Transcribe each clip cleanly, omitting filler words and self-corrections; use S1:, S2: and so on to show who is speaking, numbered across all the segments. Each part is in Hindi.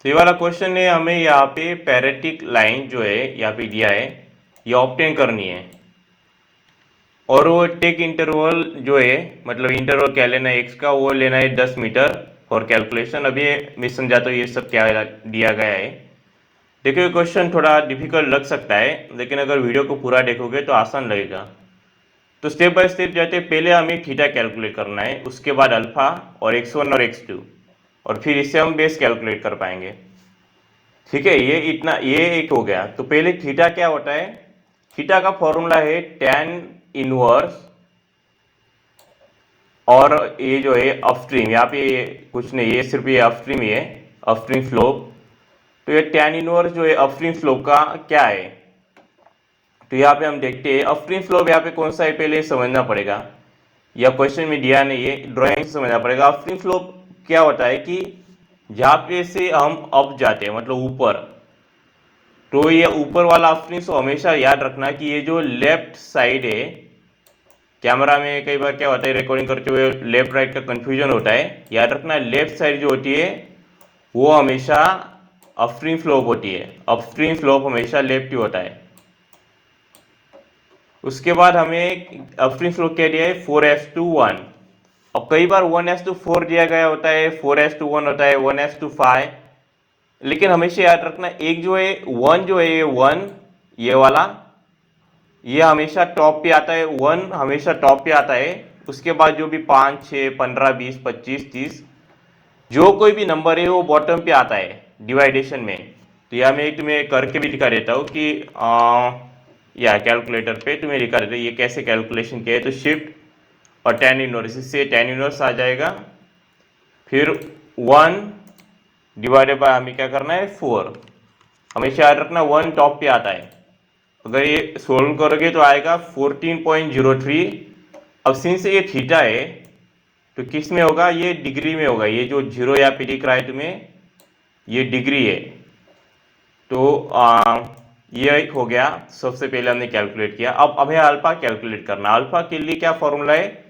S1: तो ये वाला क्वेश्चन है, हमें यहाँ पे पैरेटिक लाइन जो है यहाँ पे दिया है, ये ऑब्टेन करनी है। और वो टेक इंटरवल जो है, मतलब इंटरवल क्या लेना है एक्स का, वो लेना है 10 मीटर फॉर कैलकुलेशन। अभी मैं समझाता हूँ ये सब क्या दिया गया है। देखिए क्वेश्चन थोड़ा डिफिकल्ट लग सकता है, लेकिन अगर वीडियो को पूरा देखोगे तो आसान लगेगा। तो स्टेप बाय स्टेप जाते हैं। पहले हमें थीटा कैलकुलेट करना है, उसके बाद अल्फा और x1 और x2, और फिर इससे हम बेस कैलकुलेट कर पाएंगे। ठीक है, ये इतना, ये एक हो गया। तो पहले थीटा क्या होता है। थीटा का फॉर्मूला है tan इनवर्स, और ये जो है अपस्ट्रीम, यहाँ पे कुछ नहीं, ये सिर्फ ये अपस्ट्रीम ही है, अपस्ट्रीम स्लोप। तो ये tan इनवर्स जो है अपस्ट्रीम स्लोप का क्या है। तो यहाँ पे हम देखते हैं अपस्ट्रीम स्लोप यहाँ पे कौन सा है, पहले समझना पड़ेगा। यह क्वेश्चन में दिया नहीं है, ड्राइंग से समझना पड़ेगा। अपस्ट्रीम स्लोप क्या होता है कि जहाँ पे से हम अप जाते हैं, मतलब ऊपर, तो ये ऊपर वाला अपस्ट्रीम स्लोप हमेशा याद रखना कि ये जो लेफ्ट साइड है, कैमरा में कई बार क्या होता है रिकॉर्डिंग करते हुए लेफ्ट राइट का कंफ्यूजन होता है। याद रखना लेफ्ट साइड जो होती है वो हमेशा अपस्ट्रीम स्लोप होती है, अपस्ट्रीम स्लोप हमेशा लेफ्ट ही होता है। उसके बाद हमें अपस्ट्रीम स्लोप क्या दिया है, 4:1। अब कई बार 1:4 दिया गया होता है, 4:1 होता है, 1:5। लेकिन हमेशा याद रखना एक जो है वन, जो है ये वन, ये वाला, ये हमेशा टॉप पे आता है, वन हमेशा टॉप पे आता है। उसके बाद जो भी 5, 6, 15, 20, 25, 30, जो कोई भी नंबर है वो बॉटम पे आता है डिवाइडेशन में। तो यह मैं तुम्हें करके भी दिखा देता हूँ कि या कैलकुलेटर पे तुम्हें दिखा देता हूँ ये कैसे कैलकुलेशन किया है। तो शिफ्ट और tan इनवर्स, इससे tan इनवर्स आ जाएगा, फिर 1 डिवाइडेड बाय हमें क्या करना है 4। हमेशा याद रखना 1 टॉप पे आता है। अगर ये सोल्व करोगे तो आएगा 14.03। अब सिंस ये थीटा है तो किस में होगा, ये डिग्री में होगा। ये जो जीरो यहाँ पे दिख रहा है तुम्हें, ये डिग्री है। तो ये एक हो गया, सबसे पहले हमने कैलकुलेट किया। अब हमें अल्फा कैलकुलेट करना। अल्फा के लिए क्या फॉर्मूला है,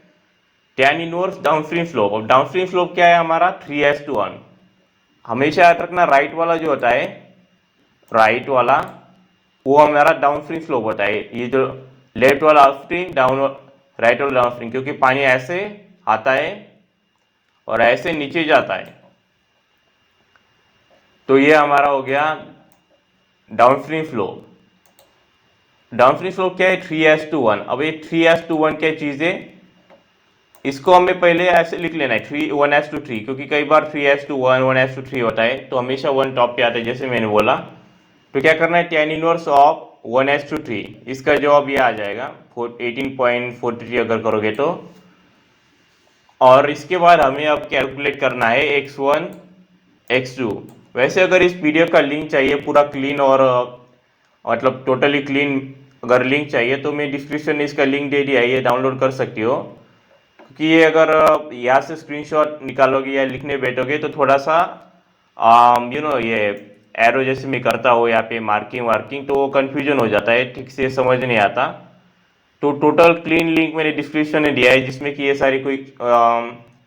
S1: tan इनवर्स डाउनस्ट्रीम स्लोप। अब डाउनस्ट्रीम स्लोप क्या है हमारा, 3:1। हमेशा याद रखना राइट वाला जो होता है, राइट वाला वो हमारा डाउनस्ट्रीम स्लोप होता है। ये जो लेफ्ट वाला अपस्ट्रीम, डाउन राइट वाला डाउनस्ट्रीम, क्योंकि पानी ऐसे आता है और ऐसे नीचे जाता है। तो ये हमारा हो गया डाउनस्ट्रीम स्लोप। डाउनस्ट्रीम स्लोप क्या है, 3:1। अब ये 3:1 क्या चीज है, इसको हमें पहले ऐसे लिख लेना है 1:3, क्योंकि कई बार 3:1, 1:3 होता है, तो हमेशा 1 टॉप पे आता है जैसे मैंने बोला। तो क्या करना है, tan इनवर्स ऑफ 1:3, इसका जवाब ये आ जाएगा 18.43 अगर करोगे तो। और इसके बाद हमें अब कैलकुलेट करना है x1 x2। वैसे अगर इस पीडीएफ का लिंक चाहिए पूरा क्लीन और मतलब टोटली क्लीन अगर लिंक चाहिए तो मैं डिस्क्रिप्शन में इसका लिंक दे दिया है, ये डाउनलोड कर सकती हो। क्योंकि ये अगर यहाँ से स्क्रीनशॉट निकालोगे या लिखने बैठोगे तो थोड़ा सा ये एरो जैसे मैं करता हूँ यहाँ पे मार्किंग वार्किंग, तो वो कन्फ्यूजन हो जाता है, ठीक से समझ नहीं आता। तो टोटल क्लीन लिंक मैंने डिस्क्रिप्शन में दिया है, जिसमें कि ये सारी कोई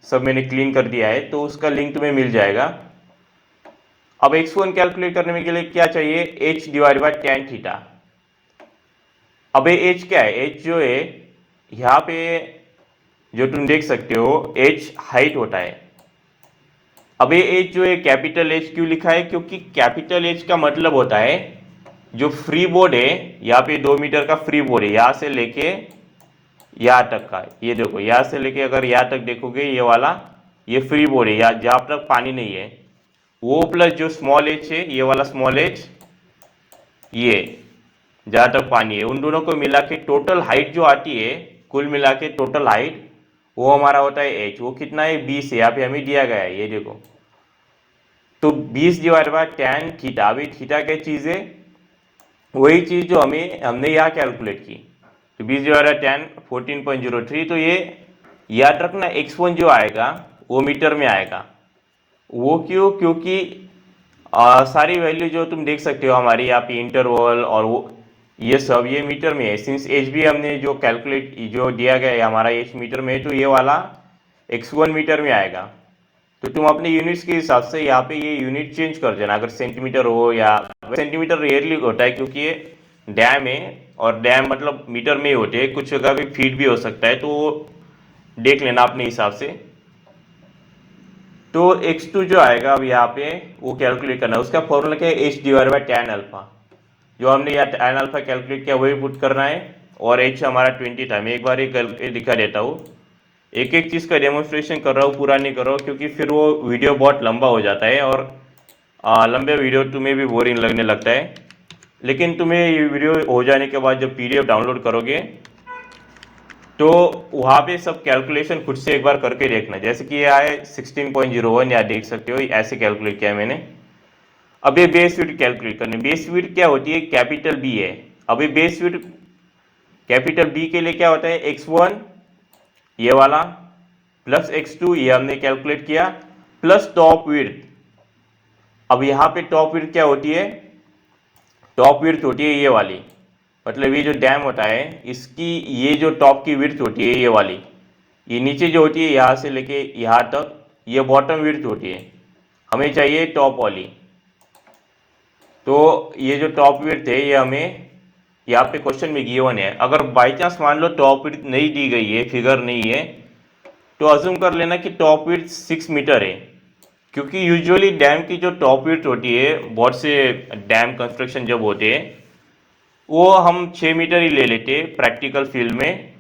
S1: सब मैंने क्लीन कर दिया है, तो उसका लिंक तुम्हें मिल जाएगा। अब x1 कैलकुलेट करने के लिए क्या चाहिए, h divide by tan theta. अब ये h क्या है, h जो है यहाँ पे जो तुम देख सकते हो h हाइट होता है। अब ये h जो है कैपिटल H क्यों लिखा है, क्योंकि कैपिटल H का मतलब होता है जो फ्री बोर्ड है, यहाँ पे 2 मीटर का फ्री बोर्ड है, यहाँ से लेके यहाँ तक का। ये देखो यहाँ से लेके अगर यहाँ तक देखोगे ये वाला, ये फ्री बोर्ड है, यहाँ जहाँ तक पानी नहीं है वो, प्लस जो स्मॉल h है ये वाला स्मॉल h, ये जहाँ तक पानी है, उन दोनों को मिला के टोटल हाइट जो आती है, कुल मिला के टोटल हाइट वो हमारा होता है h। वो कितना है, 20 है, यहाँ पे हमें दिया गया है, ये देखो। तो 20 डिवाइड बाय tan थीटा। अभी थीटा क्या चीज़ है, वही चीज़ जो हमने यहाँ कैलकुलेट की। तो 20 डिवाइड बाय tan 14.03। तो ये याद रखना x1 जो आएगा वो मीटर में आएगा। वो क्यों, क्योंकि सारी वैल्यू जो तुम देख सकते हो हमारी यहाँ पे इंटरवल और वो ये सब ये मीटर में है। सिंस एच भी हमने जो कैलकुलेट जो दिया गया है हमारा एच मीटर में है, तो ये वाला x1 मीटर में आएगा। तो तुम अपने यूनिट्स के हिसाब से यहाँ पे ये यूनिट चेंज कर देना, अगर सेंटीमीटर हो या सेंटीमीटर रेयरली होता है क्योंकि ये डैम है और डैम मतलब मीटर में ही होते हैं, कुछ जगह भी फीट भी हो सकता है, तो वो देख लेना अपने हिसाब से। तो x2 जो आएगा अब यहाँ पे वो कैलकुलेट करना है, उसका फॉर्मूला क्या है, h divide by tan alpha. जो हमने यहाँ tan अल्फा कैलकुलेट किया वही पुट करना है, और h हमारा 20 था। मैं एक बार ये दिखा देता हूँ, एक एक चीज़ का डेमोन्स्ट्रेशन कर रहा हूँ, पूरा नहीं कर रहा हूँ क्योंकि फिर वो वीडियो बहुत लंबा हो जाता है और लंबे वीडियो तुम्हें भी बोरिंग लगने लगता है। लेकिन तुम्हें ये वीडियो हो जाने के बाद जब PDF डाउनलोड करोगे तो वहाँ पे सब कैलकुलेशन खुद से एक बार करके देखना। जैसे कि ये आए 16.01, या देख सकते हो ऐसे कैलकुलेट किया है मैंने। अब ये बेस विड्थ कैलकुलेट करनी। बेस विड्थ क्या होती है, कैपिटल बी है। अब ये बेस विड्थ कैपिटल बी के लिए क्या होता है, x1 ये वाला प्लस x2 ये हमने कैलकुलेट किया, प्लस टॉप विड्थ। अब यहाँ पे टॉप विड्थ क्या होती है, टॉप विड्थ होती है ये वाली, मतलब ये जो डैम होता है इसकी ये जो टॉप की विड्थ होती है ये वाली, ये नीचे जो होती है यहाँ से लेके यहाँ तक ये बॉटम विड्थ होती है, हमें चाहिए टॉप वाली। तो ये जो टॉप विड्थ है ये हमें यहाँ पे क्वेश्चन में गिवन है। अगर बाई चांस मान लो टॉप विड्थ नहीं दी गई है, फिगर नहीं है, तो अज्यूम कर लेना कि टॉप विड्थ 6 मीटर है, क्योंकि यूजुअली डैम की जो टॉप विड्थ होती है, बहुत से डैम कंस्ट्रक्शन जब होते हैं वो हम 6 मीटर ही ले लेते प्रैक्टिकल फील्ड में,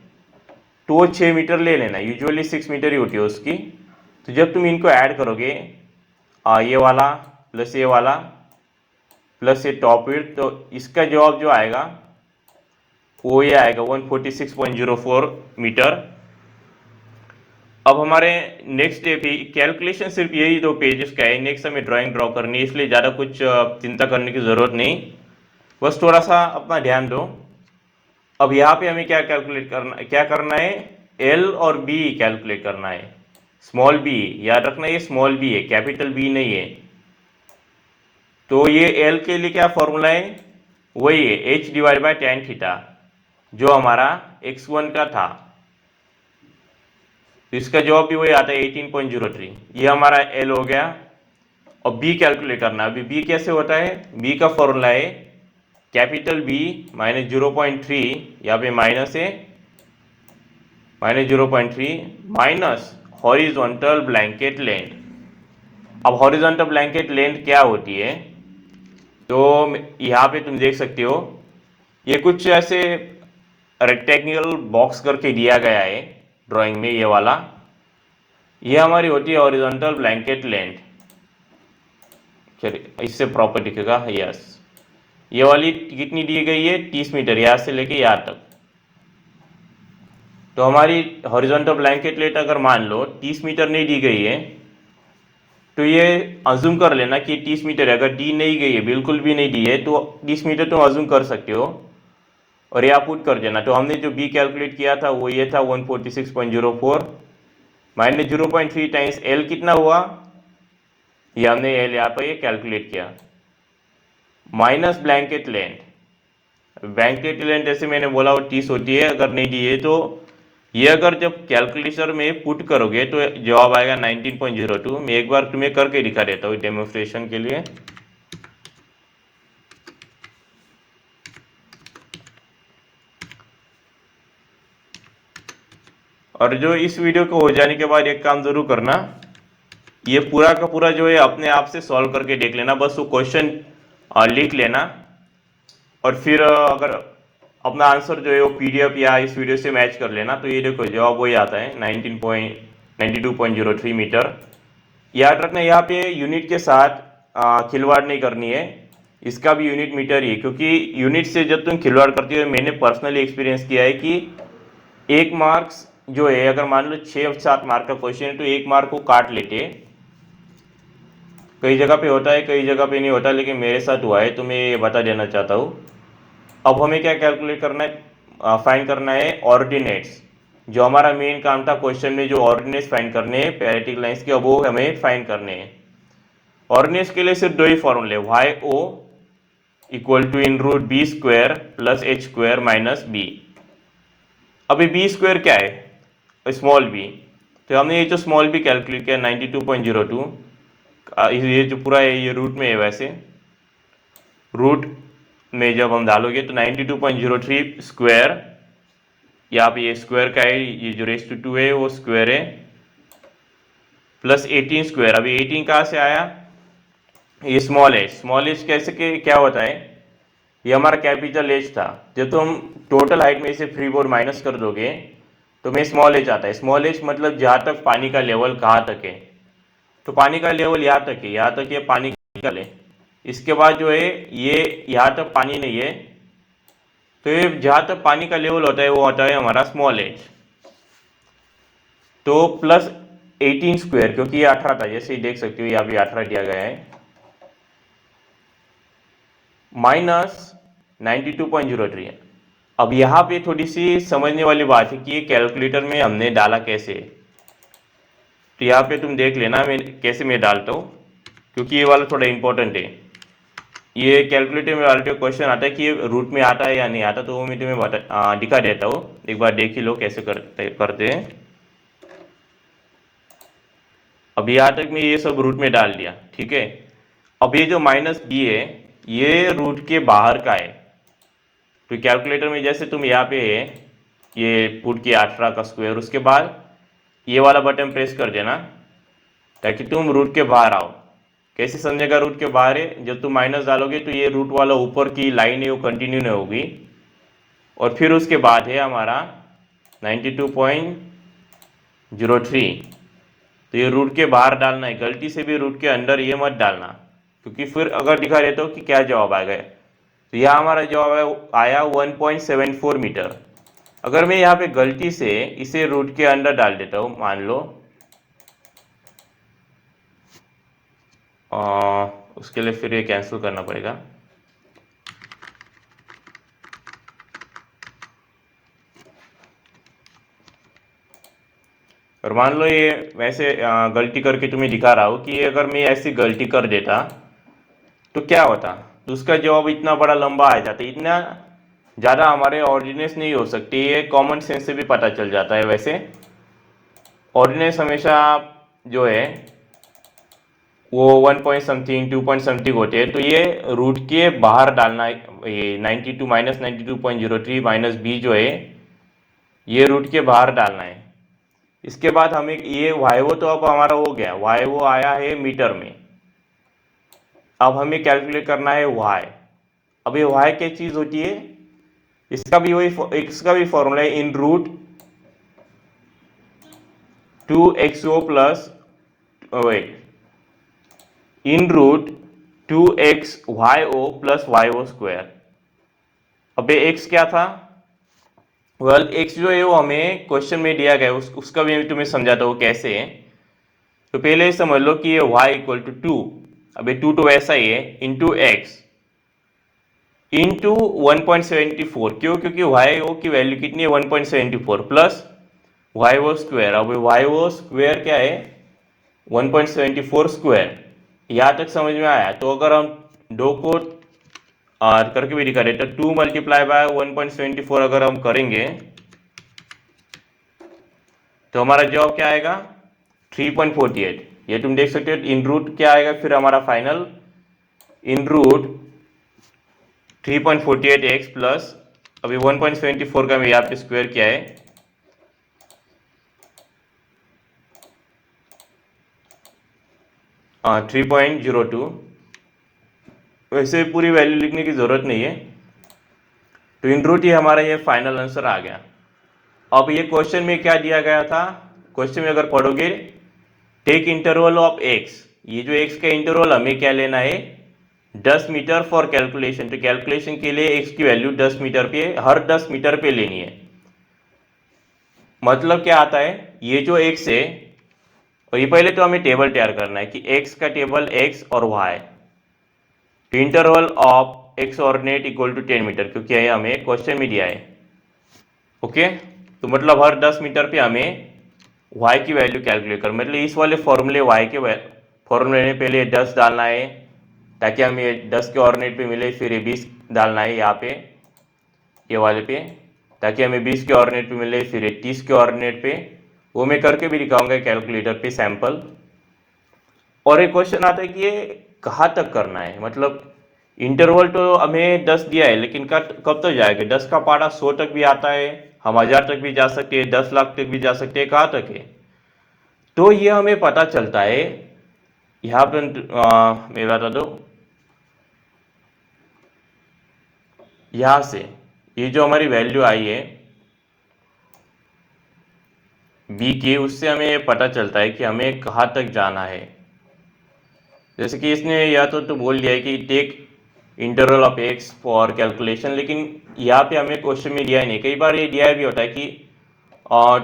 S1: तो वो 6 मीटर ले लेना, यूजुअली 6 मीटर ही होती है उसकी। तो जब तुम इनको ऐड करोगे ये वाला प्लस ये वाला प्लस ये टॉप विड्थ, तो इसका जवाब जो आएगा वो ये आएगा 146.04 मीटर। अब हमारे नेक्स्ट स्टेप ही कैलकुलेशन सिर्फ यही 2 पेजेस का है, नेक्स्ट हमें ड्राइंग ड्रॉ करनी है, इसलिए ज़्यादा कुछ चिंता करने की ज़रूरत नहीं, बस थोड़ा सा अपना ध्यान दो। अब यहाँ पे हमें क्या कैलकुलेट करना है, एल और बी कैलकुलेट करना है। स्मॉल बी याद रखना, ये स्मॉल बी है, कैपिटल बी नहीं है। तो ये एल के लिए क्या फॉर्मूला है, वही है h divide by tan theta, जो हमारा x1 का था। तो इसका जवाब भी वही आता है 18.03, ये हमारा एल हो गया। और बी कैलकुलेट करना। अभी बी कैसे होता है, बी का फॉर्मूला है कैपिटल बी माइनस 0.3, यहाँ पे माइनस है, minus 0.3 minus horizontal blanket length. अब हॉरिजॉन्टल ब्लैंकेट लेंथ क्या होती है, तो यहाँ पे तुम देख सकते हो ये कुछ ऐसे रेक्टेंगल बॉक्स करके दिया गया है ड्राइंग में, ये वाला ये हमारी होती है हॉरिजॉन्टल ब्लैंकेट लेंथ। चलिए इससे प्रॉपर दिखेगा, यस ये वाली कितनी दी गई है, 30 मीटर, यहाँ से लेके यहाँ तक। तो हमारी हॉरिजॉन्टल ब्लैंकेट लेंथ अगर मान लो 30 मीटर नहीं दी गई है, तो ये अज्यूम कर लेना कि 30 मीटर है। अगर दी नहीं गई है, बिल्कुल भी नहीं दी है, तो 30 मीटर तुम अज्यूम कर सकते हो और यहाँ पुट कर देना। तो हमने जो बी कैलकुलेट किया था वो ये था 146.04 माइनस 0.3 टाइम्स एल कितना हुआ, ये हमने एल यहाँ पर ये कैलकुलेट किया, minus blanket length. Blanket length जैसे मैंने बोला वो 30 होती है, अगर नहीं दी है तो ये अगर जब कैलकुलेटर में पुट करोगे तो जवाब आएगा 19.02। मैं एक बार तुम्हें करके दिखा देता हूँ डेमोन्स्ट्रेशन के लिए। और जो इस वीडियो को हो जाने के बाद एक काम जरूर करना, ये पूरा का पूरा जो है अपने आप से सॉल्व करके देख लेना, बस वो क्वेश्चन लिख लेना और फिर अगर अपना आंसर जो है वो PDF या इस वीडियो से मैच कर लेना। तो ये देखो जवाब वही आता है 92.03 मीटर। याद रखना यहाँ पे यूनिट के साथ खिलवाड़ नहीं करनी है, इसका भी यूनिट मीटर ही है, क्योंकि यूनिट से जब तुम खिलवाड़ करती हो, मैंने पर्सनली एक्सपीरियंस किया है कि 1 मार्क्स जो है, अगर मान लो 6-7 मार्क का क्वेश्चन है तो 1 मार्क को काट लेते हैं। कई जगह पे होता है, कई जगह पे नहीं होता, लेकिन मेरे साथ हुआ है तो मैं ये बता देना चाहता हूँ। अब हमें क्या कैलकुलेट करना है, फाइंड करना है ऑर्डिनेट्स। जो हमारा मेन काम था क्वेश्चन में, जो ऑर्डिनेट्स फाइंड करने हैं पैरेटिक लाइंस के, अब वो हमें फाइंड करने हैं। ऑर्डिनेट्स के लिए सिर्फ 2 ही फॉर्मूले, YO equal to in root b square plus h square minus b. अभी बी स्क्वायर क्या है, स्मॉल बी, तो हमने ये जो स्मॉल भी कैलकुलेट किया 92.02, ये जो पूरा है ये रूट में है, वैसे रूट में जब हम डालोगे तो 92.03 स्क्वायर, यहाँ पे ये स्क्वायर का है, ये जो रेस टू 2 है वो स्क्वायर है, प्लस 18 स्क्वायर। अभी 18 कहाँ से आया, ये स्मॉल एज कैसे के क्या होता है, ये हमारा कैपिटल एज था। जब तुम टोटल हाइट में से फ्री बोर्ड माइनस कर दोगे तो मैं स्मॉल एज आता है। स्मॉल एज मतलब जहाँ तक पानी का लेवल कहाँ तक है, तो पानी का लेवल यहाँ तक है, यहाँ तक ये पानी का है। इसके बाद जो है ये यहाँ तक पानी नहीं है, तो ये जहाँ तक पानी का लेवल होता है वो होता है हमारा स्मॉल एज। तो प्लस 18 स्क्वायर, क्योंकि ये 18 था, जैसे ही देख सकते हो यहाँ पे 18 दिया गया है, माइनस 92.03 है। अब यहाँ पे थोड़ी सी समझने वाली बात है कि ये कैलकुलेटर में हमने डाला कैसे। तो यहाँ पे तुम देख लेना मैं कैसे मैं डालता हूँ, क्योंकि ये वाला थोड़ा इंपॉर्टेंट है। ये कैलकुलेटर में वाले क्वेश्चन आता है कि ये रूट में आता है या नहीं आता, तो वो मैं तुम्हें दिखा देता हूँ, एक बार देख ही लो कैसे करते हैं। अब यहाँ तक मैं ये सब रूट में डाल दिया, ठीक है। अब ये जो माइनस बी है ये रूट के बाहर का है। तो कैलकुलेटर में जैसे तुम यहाँ पे है ये पुट किया 18 का स्क्वायर, उसके बाद ये वाला बटन प्रेस कर देना ताकि तुम रूट के बाहर आओ। कैसे समझेगा रूट के बाहर है, जब तुम माइनस डालोगे तो ये रूट वाला ऊपर की लाइन है वो कंटिन्यू नहीं होगी, और फिर उसके बाद है हमारा 92.03। तो ये रूट के बाहर डालना है, गलती से भी रूट के अंदर ये मत डालना, क्योंकि फिर अगर दिखा देता हो कि क्या जवाब आ गया। तो यहाँ हमारा जवाब आया 1.74 मीटर। अगर मैं यहाँ पे गलती से इसे रूट के अंदर डाल देता हूँ, मान लो उसके लिए फिर ये कैंसिल करना पड़ेगा। और मान लो ये वैसे गलती करके तुम्हें दिखा रहा हूँ कि अगर मैं ऐसी गलती कर देता तो क्या होता, तो उसका जवाब इतना बड़ा लंबा आ जाता। इतना ज़्यादा हमारे ऑर्डिनेंस नहीं हो सकती, ये कॉमन सेंस से भी पता चल जाता है। वैसे ऑर्डिनेंस हमेशा जो है वो 1 पॉइंट समथिंग 2 पॉइंट समथिंग होते हैं, तो ये रूट के बाहर डालना है। ये 92 माइनस 92.03 माइनस बी जो है ये रूट के बाहर डालना है। इसके बाद हमें ये वाईओ तो अब हमारा हो गया, वाईओ आया है मीटर में। अब हमें कैलकुलेट करना है वाई। अब ये वाई क्या चीज़ होती है, इसका भी फॉर्मूला है in root 2xo plus in root 2xyo plus yo square. अब ये x क्या था, वेल x जो है वो हमें क्वेश्चन में दिया गया है, उसका भी मैं तुम्हें समझाता हूँ कैसे है। तो पहले समझ लो कि ये y इक्वल टू 2, अब ये 2 तो वैसा ही है, इंटू एक्स इंटू 1.74। क्यों, क्योंकि yo की वैल्यू कितनी है 1.74 प्लस yo स्क्वायर। अब yo स्क्वायर क्या है 1.74 स्क्वायर। यहाँ तक समझ में आया। तो अगर हम दो को करके भी दिखा रहे तो 2 मल्टीप्लाई बाय 1.74 अगर हम करेंगे तो हमारा जवाब क्या आएगा 3.48। ये तुम देख सकते हो इन रूट क्या आएगा फिर हमारा फाइनल इन रूट 3.48x प्लस अभी 1.74 का मैं यहाँ पे स्क्वायर किया है 3.02। वैसे पूरी वैल्यू लिखने की ज़रूरत नहीं है। तो इन रूट ये हमारा ये फाइनल आंसर आ गया। अब ये क्वेश्चन में क्या दिया गया था, क्वेश्चन में अगर पढ़ोगे टेक इंटरवल ऑफ x, ये जो x का इंटरवल हमें क्या लेना है 10 मीटर फॉर कैलकुलेशन। तो कैलकुलेशन के लिए x की वैल्यू 10 मीटर पे, हर 10 मीटर पे लेनी है। मतलब क्या आता है, ये जो x है, और ये पहले तो हमें टेबल तैयार करना है कि x का टेबल x और y। तो interval of x ordinate equal to 10 metre, क्योंकि ये हमें क्वेश्चन में दिया है। ओके, तो मतलब हर 10 मीटर पे हमें y की वैल्यू कैलकुलेट कर, मतलब इस वाले फॉर्मूले y के फॉर्मूले में पहले 10 डालना है ताकि हमें 10 के ऑर्डिनेट पे मिले, फिर ये 20 डालना है यहाँ पे ये वाले पे ताकि हमें 20 के ऑर्डिनेट पे मिले, फिर ये 30 के ऑर्डिनेट पे, वो मैं करके भी दिखाऊंगा कैलकुलेटर पे सैंपल। और एक क्वेश्चन आता है कि ये कहाँ तक करना है, मतलब इंटरवल तो हमें 10 दिया है, लेकिन कब तक जाएगा? 10 का पारा 100 तक भी आता है, हम 1000 तक भी जा सकते हैं, 10 लाख तक भी जा सकते हैं, कहाँ तक है? तो ये हमें पता चलता है यहाँ पर। मैं बता दो, यहाँ से ये जो हमारी वैल्यू आई है बी की, उससे हमें ये पता चलता है कि हमें कहाँ तक जाना है। जैसे कि इसने या तो बोल दिया है कि take interval of x for calculation, लेकिन यहाँ पे हमें क्वेश्चन में दिया ही नहीं। कई बार ये दिया भी होता है कि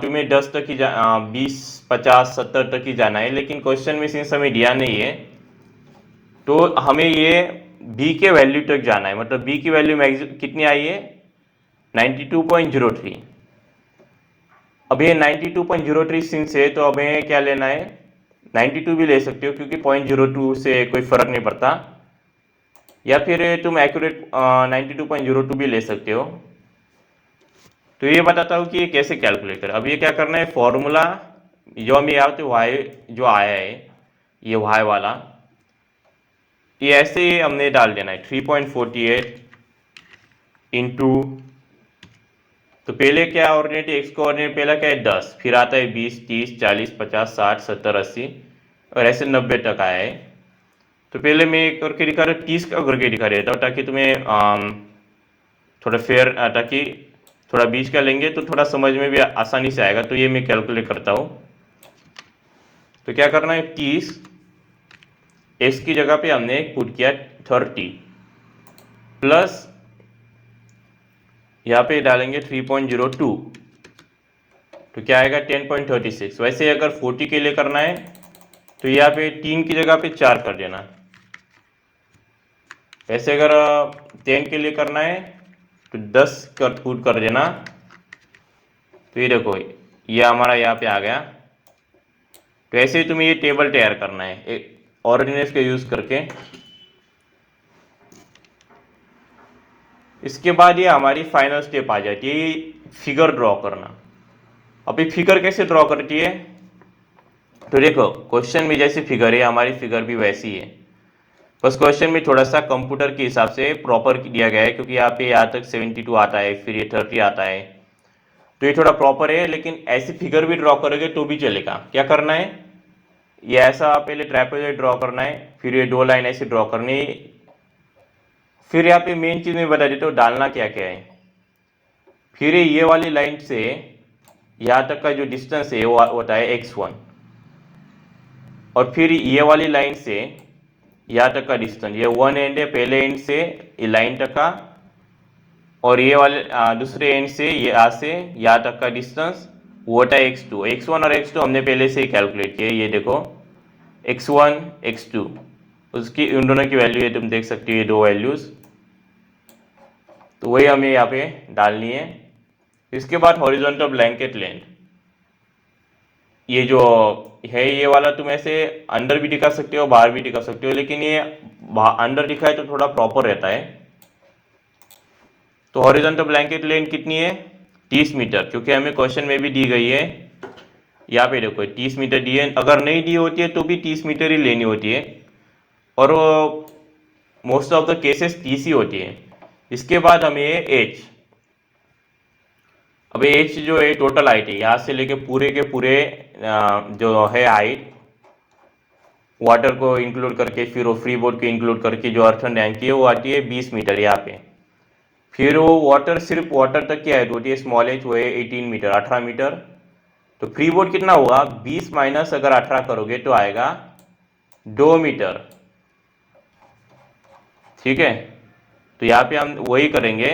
S1: तुम्हें 10 तक ही 20 50 70 तक ही जाना है, लेकिन क्वेश्चन में सिंस हमें दिया नहीं है तो हमें ये बी के वैल्यू तक जाना है। मतलब बी की वैल्यू कितनी आई है? 92.03। अब ये 92.03 सिंस है तो हमें क्या लेना है? 92 भी ले सकते हो क्योंकि 0.02 से कोई फर्क नहीं पड़ता, या फिर तुम एक्यूरेट 92.02 भी ले सकते हो। तो ये बताता हूँ कि ये कैसे कैलकुलेट करें। अब ये क्या करना है, फॉर्मूला जो हमें यहाँ पे वाई जो आया है, ये वाई वाला, ये ऐसे हमने डाल देना है 3.48 इंटू, तो पहले क्या ऑर्डिनेट, एक्स को ऑर्डिनेट पहला क्या है 10, फिर आता है 20 30 40 50 60 70 80 और ऐसे 90 तक आया है। तो पहले मैं करके दिखा रहा हूँ, 30 का करके दिखा देता हूँ ताकि तुम्हें थोड़ा फेयर, ताकि थोड़ा 20 का लेंगे तो थोड़ा समझ में भी आसानी से आएगा। तो ये मैं कैलकुलेट करता हूँ। तो क्या करना है, 30 एक्स की जगह पे हमने पुट किया 30 प्लस यहाँ पे डालेंगे 3.02, तो क्या आएगा 10.36। वैसे अगर 40 के लिए करना है तो यहाँ पे 3 की जगह पे 4 कर देना। वैसे अगर 10 के लिए करना है तो 10 कर पुट कर देना। तो ये देखो ये हमारा यहाँ पे आ गया। तो ऐसे ही तुम्हें ये टेबल तैयार करना है ऑर्डिनेट्स का यूज करके। इसके बाद ये हमारी फाइनल स्टेप आ जाती है, फिगर ड्रॉ करना। अब ये फिगर कैसे ड्रॉ करती है, तो देखो क्वेश्चन में जैसी फिगर है हमारी फिगर भी वैसी है, बस क्वेश्चन में थोड़ा सा कंप्यूटर के हिसाब से प्रॉपर दिया गया है, क्योंकि यहाँ पे यहाँ तक 72 आता है, फिर ये 30 आता है, तो ये थोड़ा प्रॉपर है। लेकिन ऐसी फिगर भी ड्रॉ करोगे तो भी चलेगा। क्या करना है, ये ऐसा पहले ट्रापेजॉइड ड्रॉ करना है, फिर ये 2 लाइन ऐसे ड्रॉ करनी है। फिर यहाँ पे मेन चीज मैं बता देता हूँ डालना क्या क्या है। फिर ये वाली लाइन से यहाँ तक का जो डिस्टेंस है वो होता है x1, और फिर ये वाली लाइन से यहाँ तक का डिस्टेंस, ये 1 एंड है पहले एंड से ये लाइन तक का, और ये वाले दूसरे एंड से यहाँ से यहाँ तक का डिस्टेंस वो होता है x2। x1 और x2 हमने पहले से ही कैलकुलेट किया। ये देखो x1 x2, उसकी उन दोनों की वैल्यू है, तुम देख सकते हो ये 2 वैल्यूज, तो वही हमें यहाँ पे डालनी है। इसके बाद हॉरिजॉन्टल ब्लैंकेट लेंथ, ये जो है ये वाला तुम ऐसे अंदर भी दिखा सकते हो बाहर भी दिखा सकते हो, लेकिन ये अंदर दिखाए तो थोड़ा प्रॉपर रहता है। तो हॉरिजॉन्टल ब्लैंकेट लेंथ कितनी है, 30 मीटर, क्योंकि हमें क्वेश्चन में भी दी गई है। यहाँ पे देखो 30 मीटर दी है, अगर नहीं दी होती है तो भी 30 मीटर ही लेनी होती है, और मोस्ट ऑफ द केसेस 30 ही होती है। इसके बाद हमें एच, अब एच जो है टोटल हाइट है, यहाँ से लेके पूरे के पूरे जो है हाइट, वाटर को इंक्लूड करके, फिर वो फ्री बोर्ड को इंक्लूड करके जो अर्थन टैंक की है वो आती है 20 मीटर यहाँ पे। फिर वो वाटर, सिर्फ वाटर तक की हाइट होती है स्मॉल एच, वो है 18 मीटर 18 मीटर। तो फ्री बोर्ड कितना हुआ, 20 माइनस अगर 18 करोगे तो आएगा 2 मीटर। ठीक है, तो यहाँ पे हम वही करेंगे,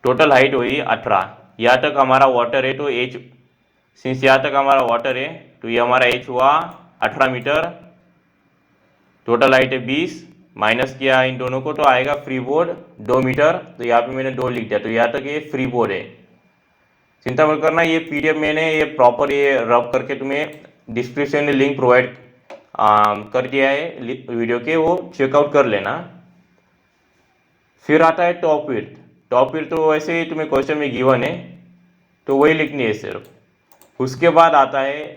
S1: टोटल हाइट हुई 18, यहाँ तक हमारा वाटर है तो एच, सिंस यहाँ तक हमारा वाटर है तो ये हमारा एच हुआ 18 मीटर, टोटल हाइट है 20, माइनस किया इन दोनों को तो आएगा फ्री बोर्ड 2 मीटर। तो यहाँ पे मैंने 2 लिख दिया, तो यहाँ तक ये फ्री बोर्ड है। चिंता मत करना, ये पीडीएफ मैंने ये प्रॉपर ये रब करके तुम्हें डिस्क्रिप्शन में लिंक प्रोवाइड कर दिया है वीडियो के, वो चेकआउट कर लेना। फिर आता है टॉप विड्थ। टॉप विड्थ तो वैसे ही तुम्हें क्वेश्चन में गिवन है तो वही लिखनी है सिर्फ। उसके बाद आता है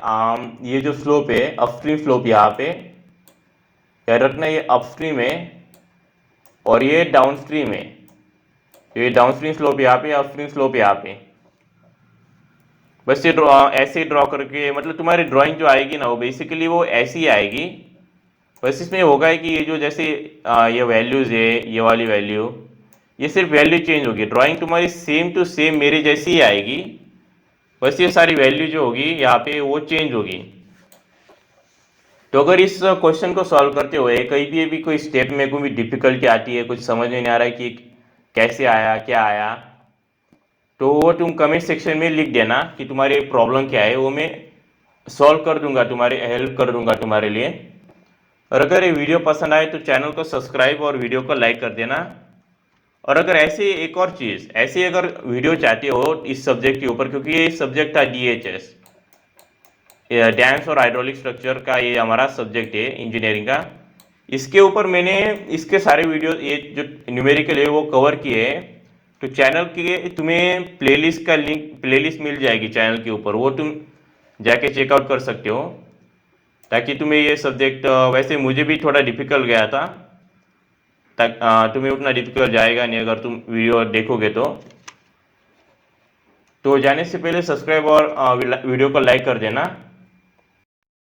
S1: ये जो स्लोप है अपस्ट्रीम स्लोप, यहाँ पे याद रखना ये अपस्ट्रीम है और ये डाउनस्ट्रीम है। ये डाउनस्ट्रीम स्लोप यहाँ पे, अपस्ट्रीम स्लोप यहाँ पे। बस ये ऐसे ड्रॉ करके, मतलब तुम्हारी ड्राइंग जो आएगी ना वो बेसिकली वो ऐसी आएगी। बस इसमें होगा है कि ये जो जैसे ये वैल्यूज है, ये वाली वैल्यू, ये सिर्फ वैल्यू चेंज होगी। ड्राइंग तुम्हारी सेम टू सेम मेरी जैसी ही आएगी, बस ये सारी वैल्यू जो होगी यहाँ पे वो चेंज होगी। तो अगर इस क्वेश्चन को सॉल्व करते हुए कहीं भी कोई स्टेप में कोई भी डिफिकल्टी आती है, कुछ समझ में नहीं आ रहा है कि कैसे आया क्या आया, तो वो तुम कमेंट सेक्शन में लिख देना कि तुम्हारी प्रॉब्लम क्या है, वो मैं सॉल्व कर दूंगा, तुम्हारी हेल्प कर दूंगा तुम्हारे लिए। और अगर ये वीडियो पसंद आए तो चैनल को सब्सक्राइब और वीडियो को लाइक कर देना। और अगर ऐसे एक और चीज़, ऐसे अगर वीडियो चाहते हो इस सब्जेक्ट के ऊपर, क्योंकि ये सब्जेक्ट था DHS, डैम्स और हाइड्रोलिक स्ट्रक्चर का, ये हमारा सब्जेक्ट है इंजीनियरिंग का। इसके ऊपर मैंने इसके सारे वीडियो, ये जो न्यूमेरिकल है वो कवर किए हैं। तो चैनल के तुम्हें प्लेलिस्ट का लिंक, प्लेलिस्ट मिल जाएगी चैनल के ऊपर, वो तुम जाके चेकआउट कर सकते हो, ताकि तुम्हें ये सब्जेक्ट, वैसे मुझे भी थोड़ा डिफिकल्ट गया था, तुम्हें उतना डिफिकल्ट जाएगा नहीं अगर तुम वीडियो देखोगे तो जाने से पहले सब्सक्राइब और वीडियो को लाइक कर देना।